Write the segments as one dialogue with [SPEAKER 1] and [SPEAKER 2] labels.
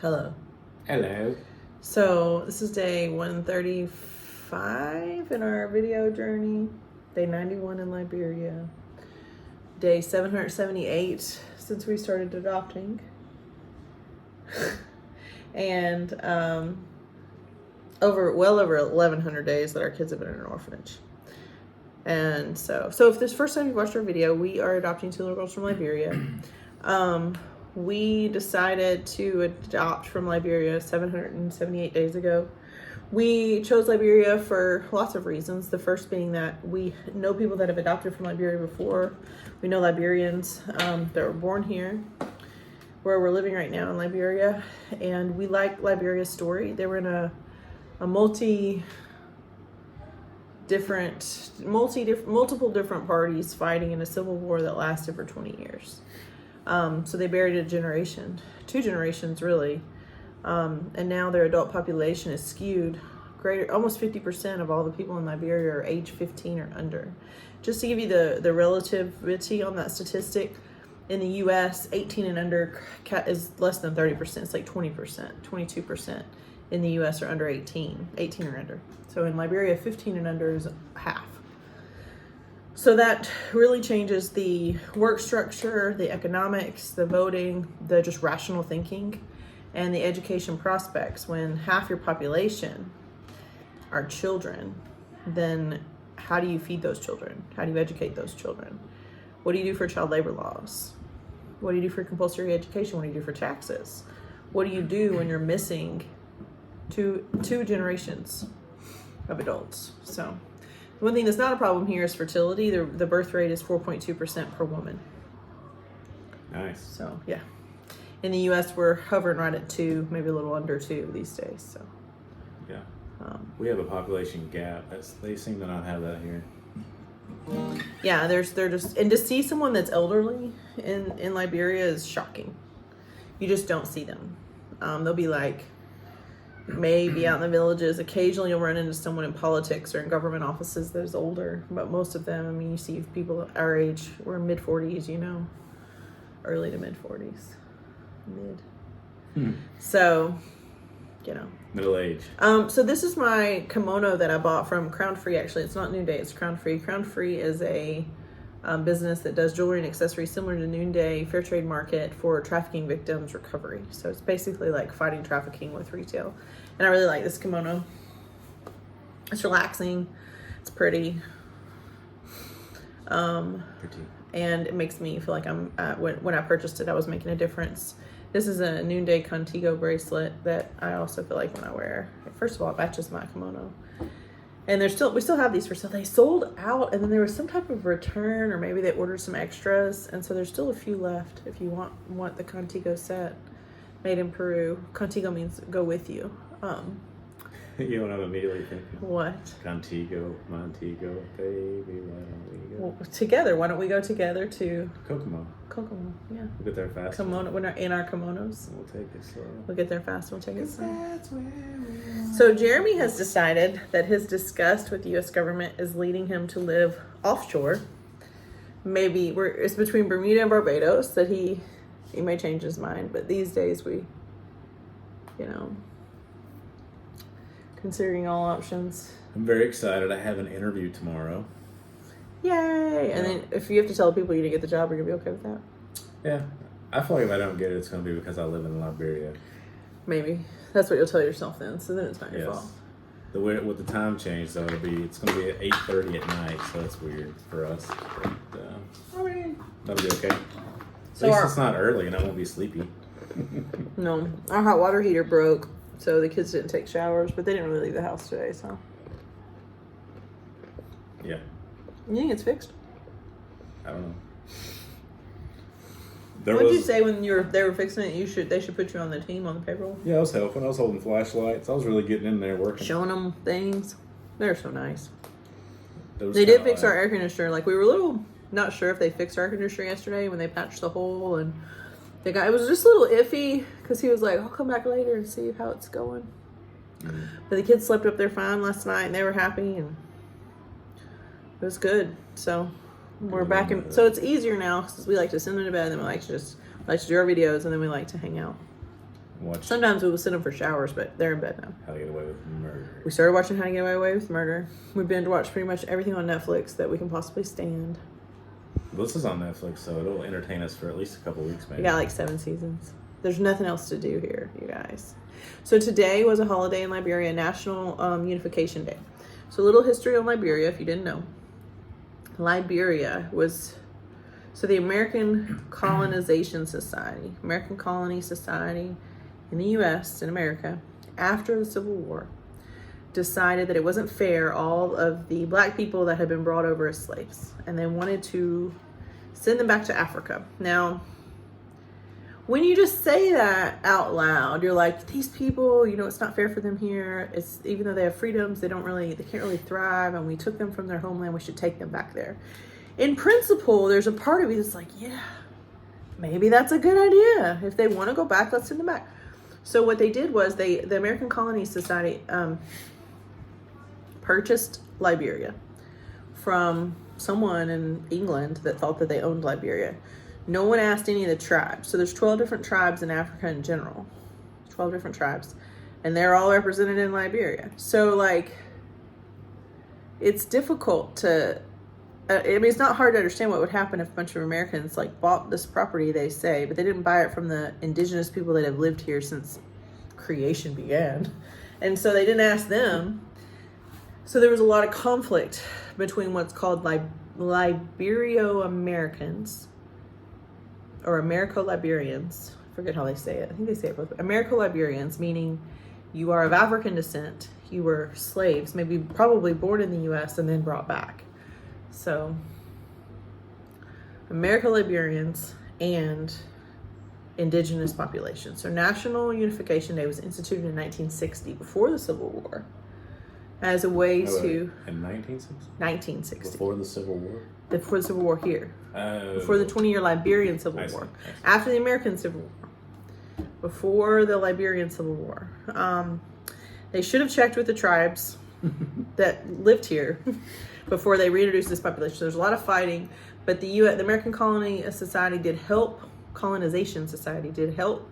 [SPEAKER 1] Hello.
[SPEAKER 2] Hello.
[SPEAKER 1] So this is day 135 in our video journey. Day 91 in Liberia. Day 778 since we started adopting. And well over 1,100 days that our kids have been in an orphanage. And so if this is the first time you've watched our video, we are adopting 2 little girls from Liberia. We decided to adopt from Liberia 778 days ago. We chose Liberia for lots of reasons. The first being that we know people that have adopted from Liberia before. We know Liberians that were born here, where we're living right now in Liberia. And we like Liberia's story. They were in a multiple different parties fighting in a civil war that lasted for 20 years. So they buried a generation, 2 generations really. And now their adult population is skewed greater, almost 50% of all the people in Liberia are age 15 or under. Just to give you the relativity on that statistic, in the US, 18 and under is less than 30%. It's like 20%, 22% in the US are under 18 or under. So in Liberia, 15 and under is half. So that really changes the work structure, the economics, the voting, the just rational thinking, and the education prospects. When half your population are children, then how do you feed those children? How do you educate those children? What do you do for child labor laws? What do you do for compulsory education? What do you do for taxes? What do you do when you're missing two generations of adults? So one thing that's not a problem here is fertility. The birth rate is 4.2% per woman.
[SPEAKER 2] Nice.
[SPEAKER 1] So yeah, in the U.S. we're hovering right at 2, maybe a little under 2 these days. So
[SPEAKER 2] yeah, we have a population gap. They seem to not have that here.
[SPEAKER 1] Yeah, they're just, and to see someone that's elderly in Liberia is shocking. You just don't see them. They'll be like, maybe out in the villages. Occasionally you'll run into someone in politics or in government offices that's older, but most of them, I mean, you see people our age, we're mid-40s, early to mid-40s. So,
[SPEAKER 2] Middle age.
[SPEAKER 1] So this is my kimono that I bought from Crown Free. Actually, it's not Noonday, it's Crown Free. Crown Free is a business that does jewelry and accessories similar to Noonday Fair Trade Market for trafficking victims recovery. So it's basically like fighting trafficking with retail. And I really like this kimono. It's relaxing. It's pretty. And it makes me feel like when I purchased it, I was making a difference. This is a Noonday Contigo bracelet that I also feel like when I wear. First of all, it matches my kimono. And we still have these for sale. They sold out, and then there was some type of return, or maybe they ordered some extras, and so there's still a few left if you want the Contigo set, made in Peru. Contigo means go with you.
[SPEAKER 2] You know what I'm immediately thinking?
[SPEAKER 1] What?
[SPEAKER 2] Contigo, Montego, baby, why don't we go?
[SPEAKER 1] Well, together. Why don't we go together to
[SPEAKER 2] Kokomo.
[SPEAKER 1] Kokomo? Yeah.
[SPEAKER 2] We'll get there fast.
[SPEAKER 1] Kimono, in our kimonos.
[SPEAKER 2] We'll take it slow.
[SPEAKER 1] We'll get there fast. We'll take it slow.
[SPEAKER 2] That's where we are.
[SPEAKER 1] So Jeremy has decided that his disgust with the U.S. government is leading him to live offshore. Maybe it's between Bermuda and Barbados that he may change his mind. But these days considering all options.
[SPEAKER 2] I'm very excited. I have an interview tomorrow.
[SPEAKER 1] Yay! And then if you have to tell people you didn't get the job, are you going to be okay with that?
[SPEAKER 2] Yeah. I feel like if I don't get it, it's going to be because I live in Liberia.
[SPEAKER 1] Maybe. That's what you'll tell yourself then. So then it's not your fault.
[SPEAKER 2] With the time change, though, it's going to be at 8:30 at night, so that's weird for us. But, I mean, that'll be okay.
[SPEAKER 1] So
[SPEAKER 2] at least it's not early and I won't be sleepy.
[SPEAKER 1] No. Our hot water heater broke, so the kids didn't take showers, but they didn't really leave the house today, so.
[SPEAKER 2] Yeah.
[SPEAKER 1] You think it's fixed?
[SPEAKER 2] I don't know.
[SPEAKER 1] What did you say when they were fixing it? They should put you on the team, on the payroll?
[SPEAKER 2] Yeah, I was helping. I was holding flashlights. I was really getting in there working.
[SPEAKER 1] Showing them things. They're so nice. They did fix our air conditioner. Like, we were a little not sure if they fixed our air conditioner yesterday when they patched the hole, and the guy, it was just a little iffy because he was like, I'll come back later and see how it's going. Mm-hmm. But the kids slept up there fine last night and they were happy and it was good. So we're back in, so it's easier now because we like to send them to bed and then we like to do our videos and then we like to hang out.
[SPEAKER 2] Watch
[SPEAKER 1] Sometimes we would send them for showers, but they're in bed now.
[SPEAKER 2] How to Get Away with Murder.
[SPEAKER 1] We started watching How to Get Away with Murder. We binge watched pretty much everything on Netflix that we can possibly stand.
[SPEAKER 2] This is on Netflix, so it'll entertain us for at least a couple weeks, maybe.
[SPEAKER 1] We got like 7 seasons. There's nothing else to do here, you guys. So today was a holiday in Liberia, National Unification Day. So a little history on Liberia, if you didn't know. Liberia was... So the American Colonization Society, American Colony Society in the U.S. in America, after the Civil War, decided that it wasn't fair all of the black people that had been brought over as slaves, and they wanted to send them back to Africa. Now, when you just say that out loud, you're like, these people, you know, it's not fair for them here. It's, even though they have freedoms, they can't really thrive, and we took them from their homeland, we should take them back there. In principle, there's a part of me that's like, yeah, maybe that's a good idea. If they want to go back, let's send them back. So what they did was the American Colony Society purchased Liberia from someone in England that thought that they owned Liberia. No one asked any of the tribes. So there's 12 different tribes in Africa in general. 12 different tribes. And they're all represented in Liberia. So, like, it's difficult to... I mean, it's not hard to understand what would happen if a bunch of Americans like bought this property, they say, but they didn't buy it from the indigenous people that have lived here since creation began. And so they didn't ask them. So there was a lot of conflict between what's called Liberio-Americans or Americo-Liberians. I forget how they say it. I think they say it both. Americo-Liberians, meaning you are of African descent. You were slaves, maybe probably born in the U.S. and then brought back. So, Americo-Liberians and indigenous population. So, National Unification Day was instituted in 1960, before the Civil War, as a way to...
[SPEAKER 2] In 1960?
[SPEAKER 1] 1960.
[SPEAKER 2] Before the Civil War?
[SPEAKER 1] Before the Civil War here. Before the 20-year Liberian Civil War. After the American Civil War. Before the Liberian Civil War. They should have checked with the tribes that lived here before they reintroduced this population. So there's a lot of fighting, but the American Colony Society did help, Colonization Society did help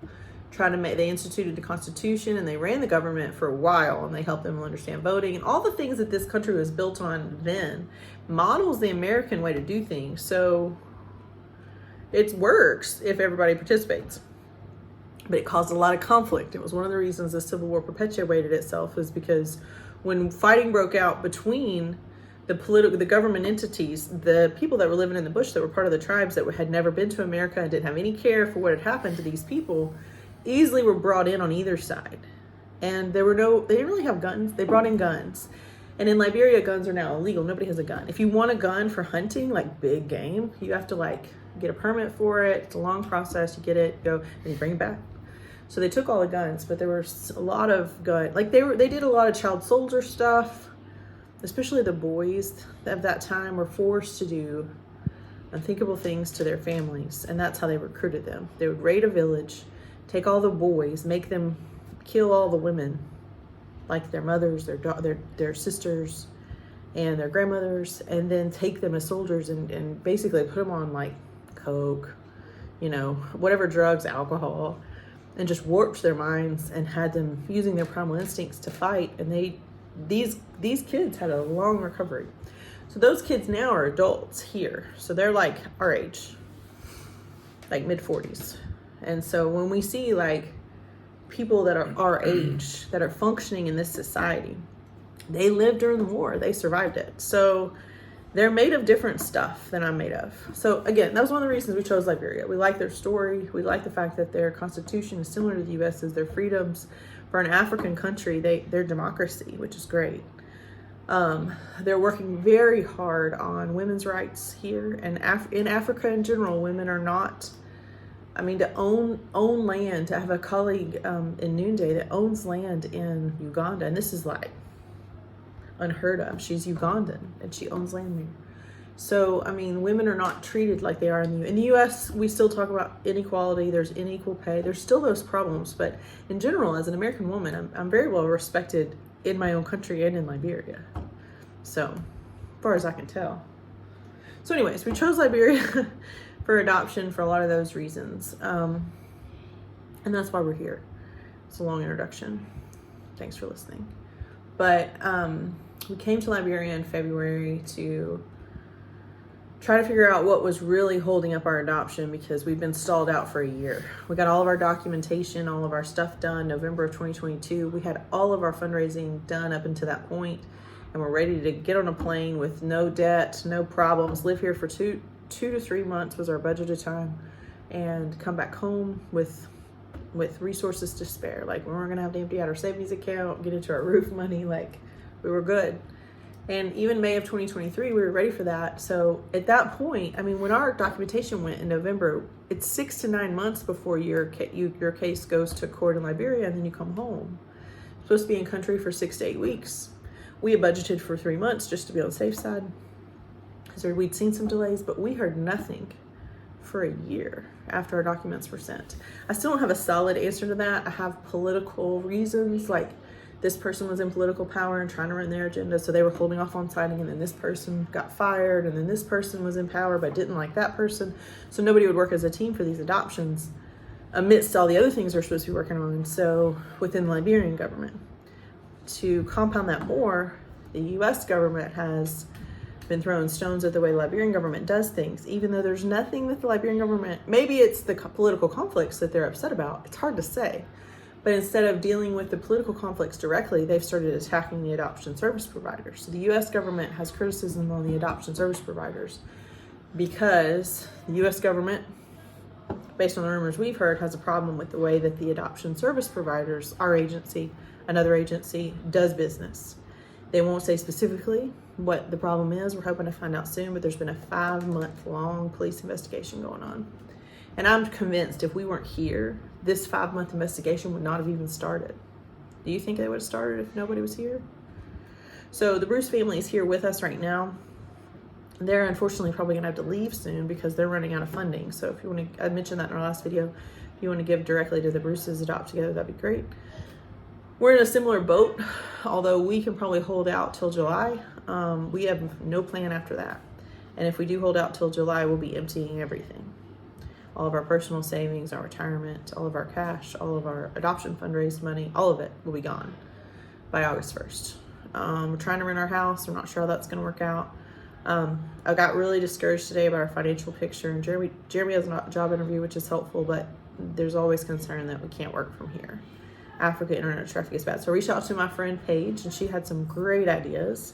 [SPEAKER 1] try to make, they instituted the Constitution and they ran the government for a while, and they helped them understand voting and all the things that this country was built on then models the American way to do things. So it works if everybody participates. But it caused a lot of conflict. It was one of the reasons the Civil War perpetuated itself, is because when fighting broke out between the government entities, the people that were living in the bush that were part of the tribes that had never been to America and didn't have any care for what had happened to these people, easily were brought in on either side. And they didn't really have guns. They brought in guns. And in Liberia, guns are now illegal. Nobody has a gun. If you want a gun for hunting, like big game, you have to like get a permit for it. It's a long process. You get it, go, and you bring it back. So they took all the guns, but there were a lot of guns. Like they did a lot of child soldier stuff. Especially the boys of that time were forced to do unthinkable things to their families, and that's how they recruited them. They would raid a village, take all the boys, make them kill all the women, like their mothers, their sisters, and their grandmothers, and then take them as soldiers and basically put them on like coke, you know, whatever drugs, alcohol, and just warped their minds and had them using their primal instincts to fight. And these kids had a long recovery. So those kids now are adults here. So they're like our age, like mid-40s. And so when we see like people that are our age that are functioning in this society, they lived during the war, they survived it. So they're made of different stuff than I'm made of. So again, that was one of the reasons we chose Liberia. We like their story. We like the fact that their constitution is similar to the U.S.'s, their freedoms. For an African country, their democracy, which is great. They're working very hard on women's rights here. And in Africa in general, women are not, I mean, to own land. I have a colleague in Noonday that owns land in Uganda. And this is like unheard of. She's Ugandan and she owns land there. So, I mean, women are not treated like they are in the U.S. We still talk about inequality. There's unequal pay. There's still those problems. But in general, as an American woman, I'm very well respected in my own country and in Liberia. So, as far as I can tell. So anyways, we chose Liberia for adoption for a lot of those reasons. And that's why we're here. It's a long introduction. Thanks for listening. But we came to Liberia in February to try to figure out what was really holding up our adoption, because we've been stalled out for a year. We got all of our documentation, all of our stuff done November of 2022. We had all of our fundraising done up until that point, and we're ready to get on a plane with no debt, no problems, live here for two to 3 months was our budgeted time, and come back home with resources to spare. Like, we weren't gonna have to empty out our savings account, get into our roof money, like we were good. And even May of 2023, we were ready for that. So at that point, I mean, when our documentation went in November, it's 6 to 9 months before your case goes to court in Liberia, and then you come home. You're supposed to be in country for 6 to 8 weeks. We had budgeted for 3 months just to be on the safe side, because we'd seen some delays, but we heard nothing for a year after our documents were sent. I still don't have a solid answer to that. I have political reasons, like this person was in political power and trying to run their agenda, so they were holding off on signing, and then this person got fired, and then this person was in power but didn't like that person, so nobody would work as a team for these adoptions amidst all the other things they're supposed to be working on. So within the Liberian government, to compound that more, the US government has been throwing stones at the way the Liberian government does things, even though there's nothing that the Liberian government, maybe it's the political conflicts that they're upset about, it's hard to say. But instead of dealing with the political conflicts directly, they've started attacking the adoption service providers. So the US government has criticism on the adoption service providers because the US government, based on the rumors we've heard, has a problem with the way that the adoption service providers, our agency, another agency, does business. They won't say specifically what the problem is. We're hoping to find out soon, but there's been a 5-month-long police investigation going on. And I'm convinced if we weren't here, this 5-month investigation would not have even started. Do you think they would have started if nobody was here? So the Bruce family is here with us right now. They're unfortunately probably gonna have to leave soon because they're running out of funding. So if you want to, I mentioned that in our last video, if you want to give directly to the Bruces Adopt Together, that'd be great. We're in a similar boat, although we can probably hold out till July. We have no plan after that. And if we do hold out till July, we'll be emptying everything. All of our personal savings, our retirement, all of our cash, all of our adoption fundraised money, all of it will be gone by August 1st. We're trying to rent our house. We're not sure how that's going to work out. I got really discouraged today about our financial picture, and Jeremy has a job interview, which is helpful, but there's always concern that we can't work from here. Africa internet traffic is bad. So I reached out to my friend Paige, and she had some great ideas.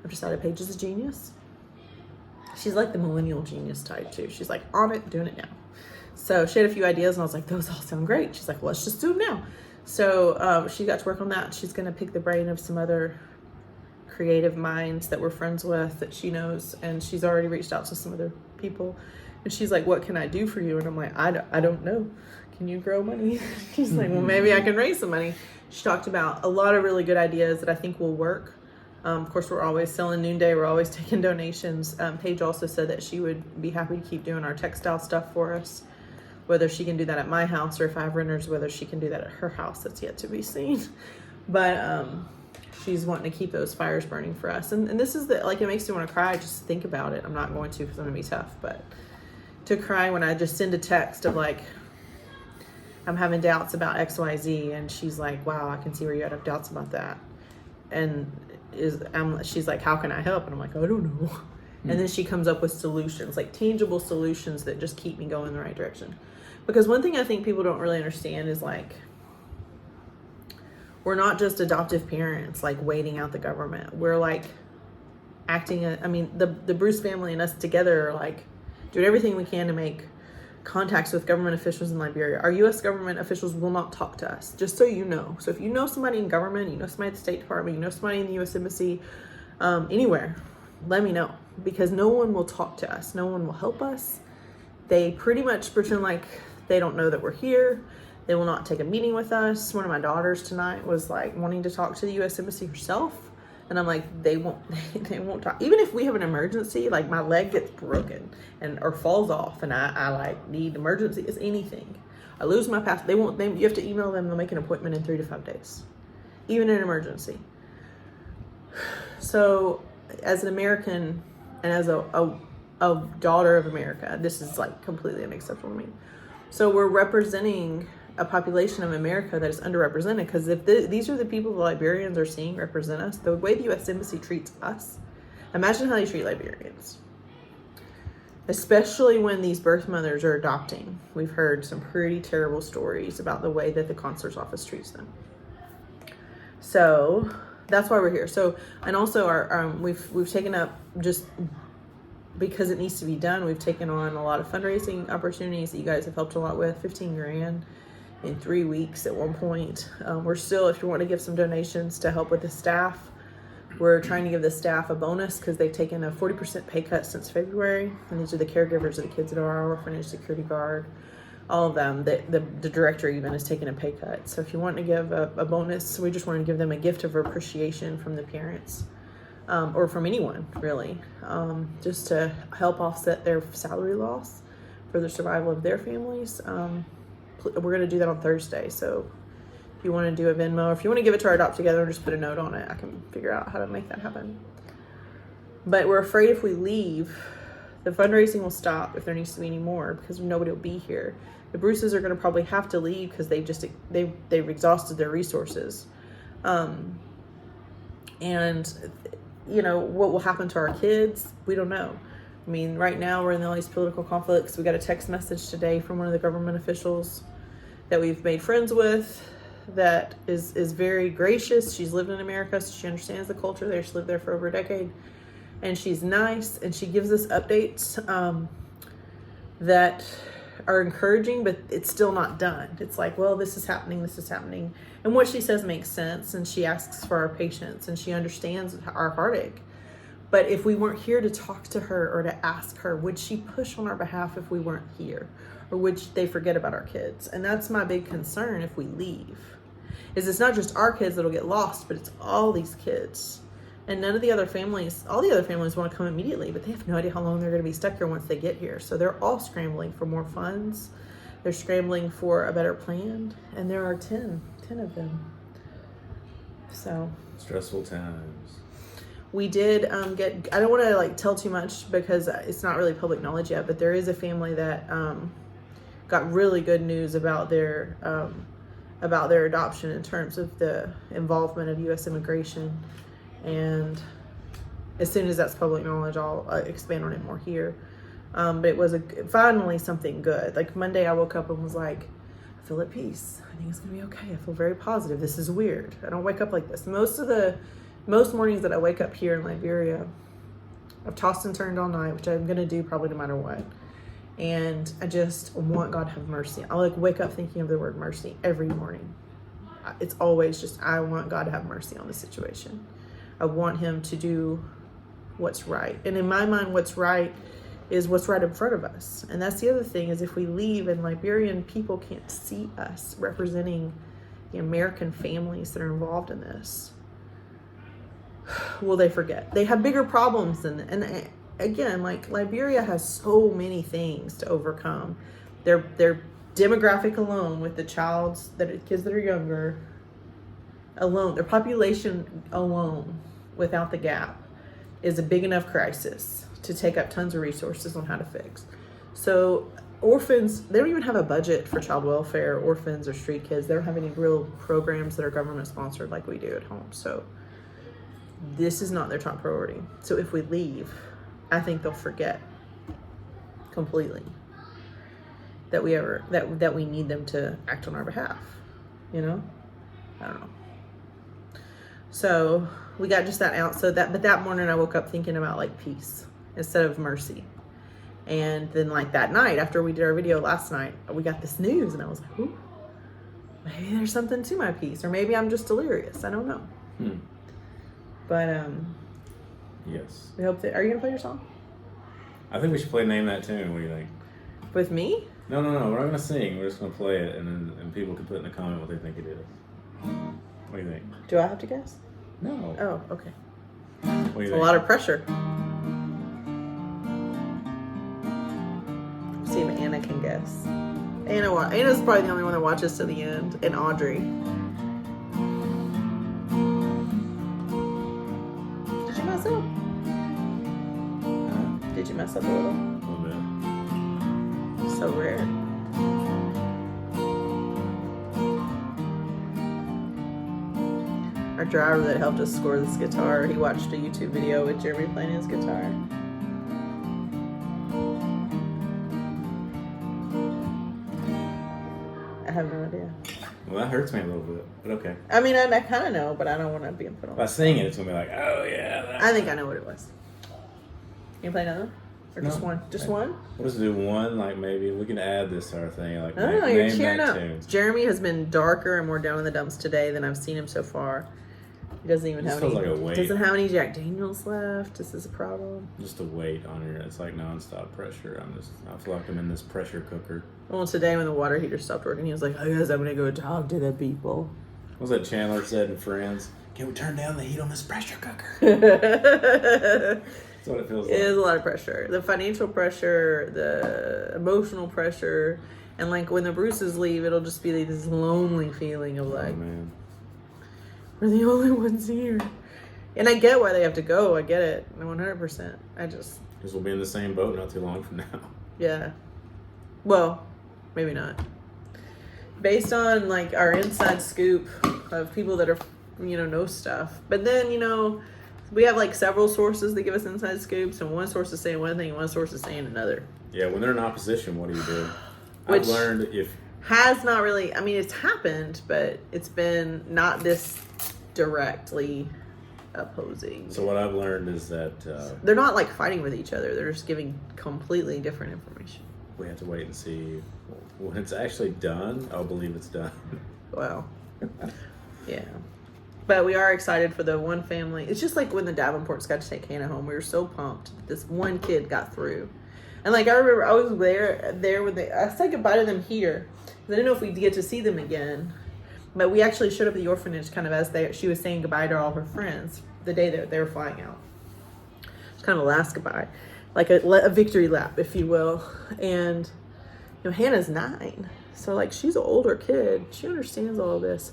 [SPEAKER 1] I've decided Paige is a genius. She's like the millennial genius type too. She's like on it, doing it now. So she had a few ideas, and I was like, those all sound great. She's like, well, let's just do them now. So she got to work on that. She's going to pick the brain of some other creative minds that we're friends with that she knows, and she's already reached out to some other people. And she's like, what can I do for you? And I'm like, I don't know. Can you grow money? She's like, well, maybe I can raise some money. She talked about a lot of really good ideas that I think will work. Of course, we're always selling Noonday. We're always taking donations. Paige also said that she would be happy to keep doing our textile stuff for us. Whether she can do that at my house or if I have renters, whether she can do that at her house, that's yet to be seen. But she's wanting to keep those fires burning for us. And this is like, it makes me want to cry just to think about it. I'm not going to because I'm going to be tough, but to cry when I just send a text of like, I'm having doubts about XYZ, and she's like, wow, I can see where you have doubts about that. And she's like, how can I help? And I'm like, I don't know. And then she comes up with solutions, like tangible solutions that just keep me going in the right direction. Because one thing I think people don't really understand is like, we're not just adoptive parents, like waiting out the government. We're like the Bruce family and us together are like doing everything we can to make contacts with government officials in Liberia. Our U.S. government officials will not talk to us, just so you know. So if you know somebody in government, you know somebody at the State Department, you know somebody in the U.S. Embassy, anywhere, let me know. Because no one will talk to us. No one will help us. They pretty much pretend like they don't know that we're here. They will not take a meeting with us. One of my daughters tonight was like wanting to talk to the U.S. Embassy herself. And I'm like, they won't talk. Even if we have an emergency, like my leg gets broken or falls off and I like need emergency, it's anything. I lose my passport. You have to email them. They'll make an appointment in 3 to 5 days, even in an emergency. So as an American and as a daughter of America, this is like completely unacceptable to me. So we're representing a population of America that is underrepresented. Because if these are the people the Liberians are seeing represent us, the way the U.S. Embassy treats us, imagine how they treat Liberians. Especially when these birth mothers are adopting. We've heard some pretty terrible stories about the way that the consulate's office treats them. So that's why we're here. So, and also we've taken up, just because it needs to be done, we've taken on a lot of fundraising opportunities that you guys have helped a lot with. 15 grand in 3 weeks at one point. We're still, if you want to give some donations to help with the staff, we're trying to give the staff a bonus because they've taken a 40% pay cut since February. And these are the caregivers of the kids at our orphanage, security guard, all of them. The director even has taken a pay cut. So if you want to give a bonus, we just want to give them a gift of appreciation from the parents, or from anyone really, just to help offset their salary loss for the survival of their families. We're going to do that on Thursday. So if you want to do a Venmo, or if you want to give it to our Adopt Together and just put a note on it, I can figure out how to make that happen. But we're afraid if we leave, the fundraising will stop if there needs to be any more, because nobody will be here. The Bruces are going to probably have to leave because they've exhausted their resources. And you know, what will happen to our kids, we don't know. I mean, right now we're in all these political conflicts. We got a text message today from one of the government officials that we've made friends with that is very gracious. She's lived in America, so she understands the culture there. She's lived there for over a decade. And she's nice, and she gives us updates that are encouraging, but it's still not done. It's like, well, this is happening. And what she says makes sense, and she asks for our patience, and she understands our heartache. But if we weren't here to talk to her or to ask her, would she push on our behalf if we weren't here? Or would they forget about our kids? And that's my big concern if we leave. Is it's not just our kids that'll get lost, but it's all these kids. And all the other families want to come immediately, but they have no idea how long they're going to be stuck here once they get here. So they're all scrambling for more funds. They're scrambling for a better plan. And there are 10 of them. So.
[SPEAKER 2] Stressful times.
[SPEAKER 1] We did I don't want to tell too much because it's not really public knowledge yet, but there is a family that got really good news about their adoption in terms of the involvement of U.S. immigration. And as soon as that's public knowledge, I'll expand on it more here. But it was finally something good. Like Monday I woke up and was like, I feel at peace. I think it's going to be okay. I feel very positive. This is weird. I don't wake up like this. Most mornings that I wake up here in Liberia, I've tossed and turned all night, which I'm going to do probably no matter what. And I just want God to have mercy. I wake up thinking of the word mercy every morning. It's always just, I want God to have mercy on the situation. I want him to do what's right. And in my mind, what's right is what's right in front of us. And that's the other thing, is if we leave and Liberian people can't see us representing the American families that are involved in this, will they forget? They have bigger problems and again, Liberia has so many things to overcome. Their demographic alone, with the kids that are younger alone, their population alone without the gap is a big enough crisis to take up tons of resources on how to fix. So orphans, they don't even have a budget for child welfare, orphans or street kids. They don't have any real programs that are government sponsored like we do at home. So this is not their top priority. So if we leave, I think they'll forget completely that we need them to act on our behalf. You know? I don't know. So we got just that out. But that morning I woke up thinking about peace instead of mercy. And then that night after we did our video last night, we got this news and I was like, ooh, maybe there's something to my peace, or maybe I'm just delirious. I don't know. But
[SPEAKER 2] yes.
[SPEAKER 1] We hope that. Are you gonna play your song?
[SPEAKER 2] I think we should play Name That Tune. What do you think?
[SPEAKER 1] With me?
[SPEAKER 2] No. We're not gonna sing. We're just gonna play it, and people can put in a comment what they think it is. What do you think?
[SPEAKER 1] Do I have to guess?
[SPEAKER 2] No.
[SPEAKER 1] Oh, okay.
[SPEAKER 2] What do you think?
[SPEAKER 1] A lot of pressure. See if Anna can guess. Anna's probably the only one that watches to the end, and Audrey. Did you mess up? Did you mess up a little?
[SPEAKER 2] A little bit.
[SPEAKER 1] So rare. Our driver that helped us score this guitar, he watched a YouTube video with Jeremy playing his guitar. I have no idea.
[SPEAKER 2] Well, that hurts me a little bit, but okay.
[SPEAKER 1] I mean, I kind of know, but I don't want to be put on.
[SPEAKER 2] By singing it, it's gonna be like, oh yeah.
[SPEAKER 1] I think I know what it was. You play another? Or just
[SPEAKER 2] No.
[SPEAKER 1] one? Just one?
[SPEAKER 2] Let's do one, like maybe we can add this to our thing. Like,
[SPEAKER 1] Oh, you're
[SPEAKER 2] name
[SPEAKER 1] cheering
[SPEAKER 2] that
[SPEAKER 1] up.
[SPEAKER 2] tune.
[SPEAKER 1] Jeremy has been darker and more down in the dumps today than I've seen him so far. He doesn't even
[SPEAKER 2] This
[SPEAKER 1] have
[SPEAKER 2] feels
[SPEAKER 1] any.
[SPEAKER 2] like a weight.
[SPEAKER 1] Doesn't have any Jack Daniels left. This is a problem.
[SPEAKER 2] Just a weight on your. It's like nonstop pressure. I feel like I'm in this pressure cooker.
[SPEAKER 1] Well, today when the water heater stopped working, he was like, "I guess I'm gonna go talk to the people."
[SPEAKER 2] What was that Chandler said in Friends? Can we turn down the heat on this pressure cooker? That's what it feels like.
[SPEAKER 1] It is a lot of pressure. The financial pressure, the emotional pressure, and like when the Bruces leave, it'll just be like this lonely feeling of like,
[SPEAKER 2] Oh man.
[SPEAKER 1] we're the only ones here. And I get why they have to go. I get it. 100%. I just,
[SPEAKER 2] Because we'll be in the same boat not too long from now.
[SPEAKER 1] yeah. Well, maybe not. Based on like our inside scoop of people that are, know stuff. But then, we have like several sources that give us inside scoops, and one source is saying one thing and one source is saying another.
[SPEAKER 2] Yeah, when they're in opposition, what do you do?
[SPEAKER 1] Which
[SPEAKER 2] I've learned if
[SPEAKER 1] has not really, I mean, it's happened, but it's been not this directly opposing.
[SPEAKER 2] so what I've learned is that
[SPEAKER 1] They're not like fighting with each other. They're just giving completely different information.
[SPEAKER 2] we have to wait and see when it's actually done. I'll believe it's done.
[SPEAKER 1] Wow. Yeah. But we are excited for the one family. It's just like when the Davenports got to take Hannah home. We were so pumped that this one kid got through. And like I remember I was there when I said goodbye to them here. I didn't know if we'd get to see them again. But we actually showed up at the orphanage kind of as she was saying goodbye to all her friends the day that they were flying out. It's kind of a last goodbye. Like a victory lap, if you will. And Hannah's 9. So like she's an older kid. She understands all of this.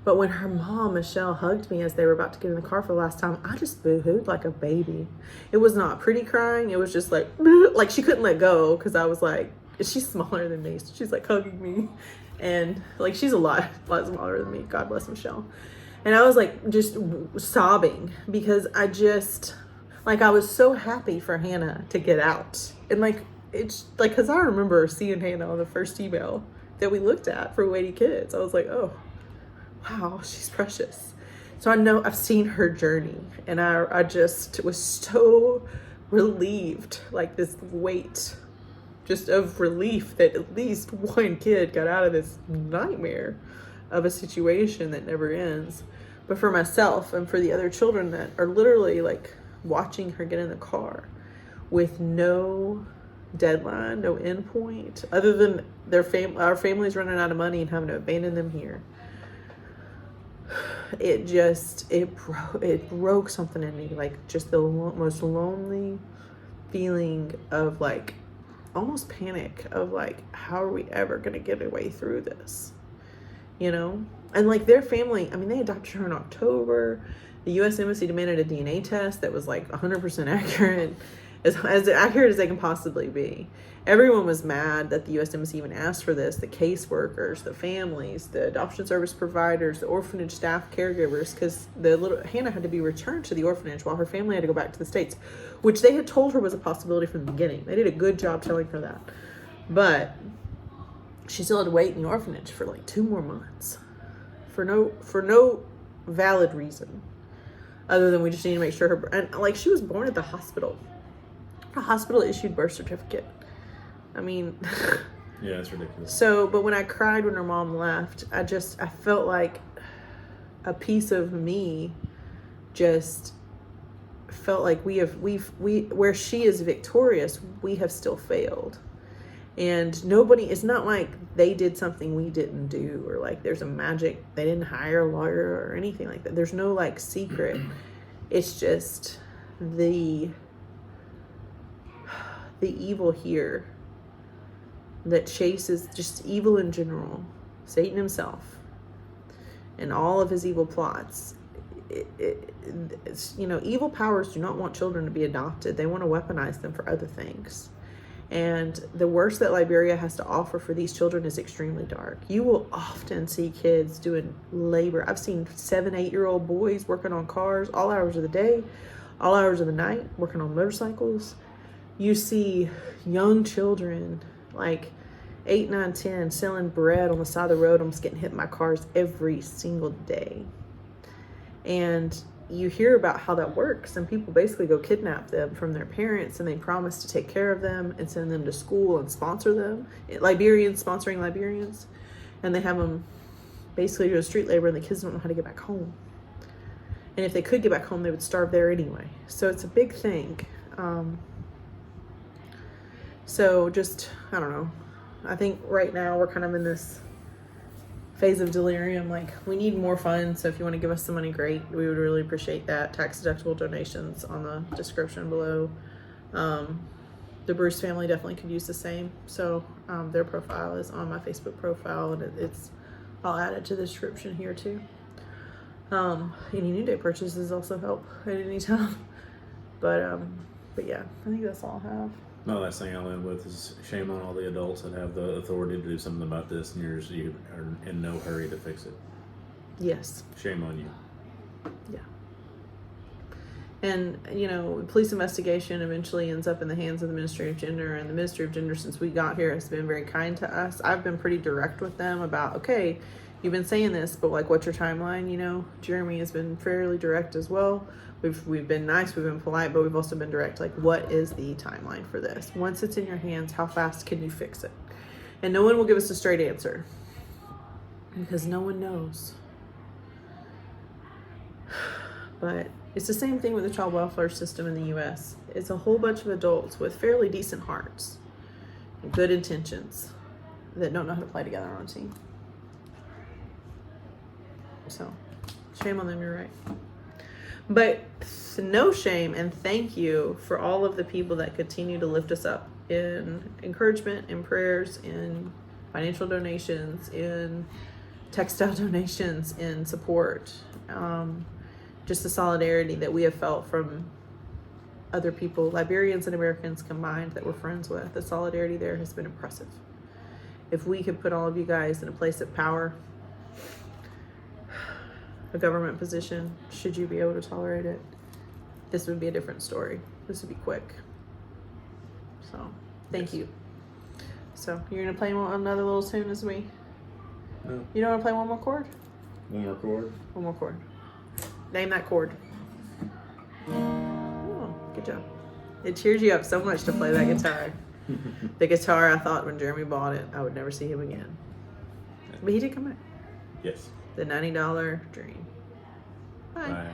[SPEAKER 1] But when her mom, Michelle, hugged me as they were about to get in the car for the last time, I just boo-hooed like a baby. It was not pretty crying. It was just like she couldn't let go because I was like, she's smaller than me. So she's like hugging me. And like she's a lot smaller than me. God bless Michelle. And I was like just sobbing because I was so happy for Hannah to get out. And like it's like because I remember seeing Hannah on the first email that we looked at for Weighty Kids. I was like, oh, wow, she's precious. So I know I've seen her journey, and I just was so relieved, like this weight just of relief that at least one kid got out of this nightmare of a situation that never ends. But for myself and for the other children that are literally like watching her get in the car with no deadline, no end point, other than our family's running out of money and having to abandon them here. It broke something in me, like just the most lonely feeling of like almost panic of like, how are we ever gonna get a way through this, and like their family, I mean, they adopted her in October. The U.S. Embassy demanded a DNA test that was like 100% accurate, as accurate as they can possibly be. Everyone was mad that the U.S. Embassy even asked for this. The caseworkers, the families, the adoption service providers, the orphanage staff, caregivers, because the little Hannah had to be returned to the orphanage while her family had to go back to the States, which they had told her was a possibility from the beginning. They did a good job telling her that. But she still had to wait in the orphanage for like 2 more months for no valid reason other than we just need to make sure and like she was born at the hospital. A hospital issued birth certificate. I mean,
[SPEAKER 2] Yeah, it's ridiculous.
[SPEAKER 1] So, but when I cried when her mom left, I felt like a piece of me just felt like where she is victorious, we have still failed. And it's not like they did something we didn't do, or like there's a magic, they didn't hire a lawyer or anything like that. There's no like secret. It's just the evil here that chases, just evil in general, Satan himself and all of his evil plots. It's, evil powers do not want children to be adopted. They want to weaponize them for other things. And the worst that Liberia has to offer for these children is extremely dark. You will often see kids doing labor. I've seen 7, 8-year-old boys working on cars all hours of the day, all hours of the night, working on motorcycles. You see young children, like 8, 9, 10, selling bread on the side of the road, almost getting hit by cars every single day. And you hear about how that works, and people basically go kidnap them from their parents, and they promise to take care of them and send them to school and sponsor them. Liberians sponsoring Liberians, and they have them basically doing street labor, and the kids don't know how to get back home. And if they could get back home, they would starve there anyway. So it's a big thing. So just, I don't know. I think right now we're kind of in this phase of delirium. Like, we need more funds, so if you want to give us some money, great. We would really appreciate that. Tax deductible donations on the description below. The Bruce family definitely could use the same, so their profile is on my Facebook profile, and I'll add it to the description here too. Any New Day purchases also help at any time. But yeah, I think that's all I have.
[SPEAKER 2] My last thing I'll end with is shame on all the adults that have the authority to do something about this, and you are in no hurry to fix it.
[SPEAKER 1] Yes.
[SPEAKER 2] Shame on you.
[SPEAKER 1] Yeah. And, police investigation eventually ends up in the hands of the Ministry of Gender, and the Ministry of Gender, since we got here, has been very kind to us. I've been pretty direct with them about, okay, you've been saying this, but like, what's your timeline? Jeremy has been fairly direct as well. We've been nice, we've been polite, but we've also been direct. Like, what is the timeline for this? Once it's in your hands, how fast can you fix it? And no one will give us a straight answer, because no one knows. But it's the same thing with the child welfare system in the U.S. It's a whole bunch of adults with fairly decent hearts and good intentions that don't know how to play together on a team. So, shame on them, you're right. But no shame, and thank you for all of the people that continue to lift us up in encouragement, in prayers, in financial donations, in textile donations, in support. Just the solidarity that we have felt from other people, Liberians and Americans combined, that we're friends with. The solidarity there has been impressive. If we could put all of you guys in a place of power, a government position, should you be able to tolerate it, this would be a different story. This would be quick. So, thank you. So, you're going to play another little tune as we...
[SPEAKER 2] No.
[SPEAKER 1] You don't want to play one more chord?
[SPEAKER 2] One more chord?
[SPEAKER 1] One more chord. Name that chord. Oh, good job. It cheers you up so much to play that guitar. The guitar, I thought when Jeremy bought it, I would never see him again. But he did come back.
[SPEAKER 2] Yes.
[SPEAKER 1] The $90 dream. Bye.
[SPEAKER 2] Bye.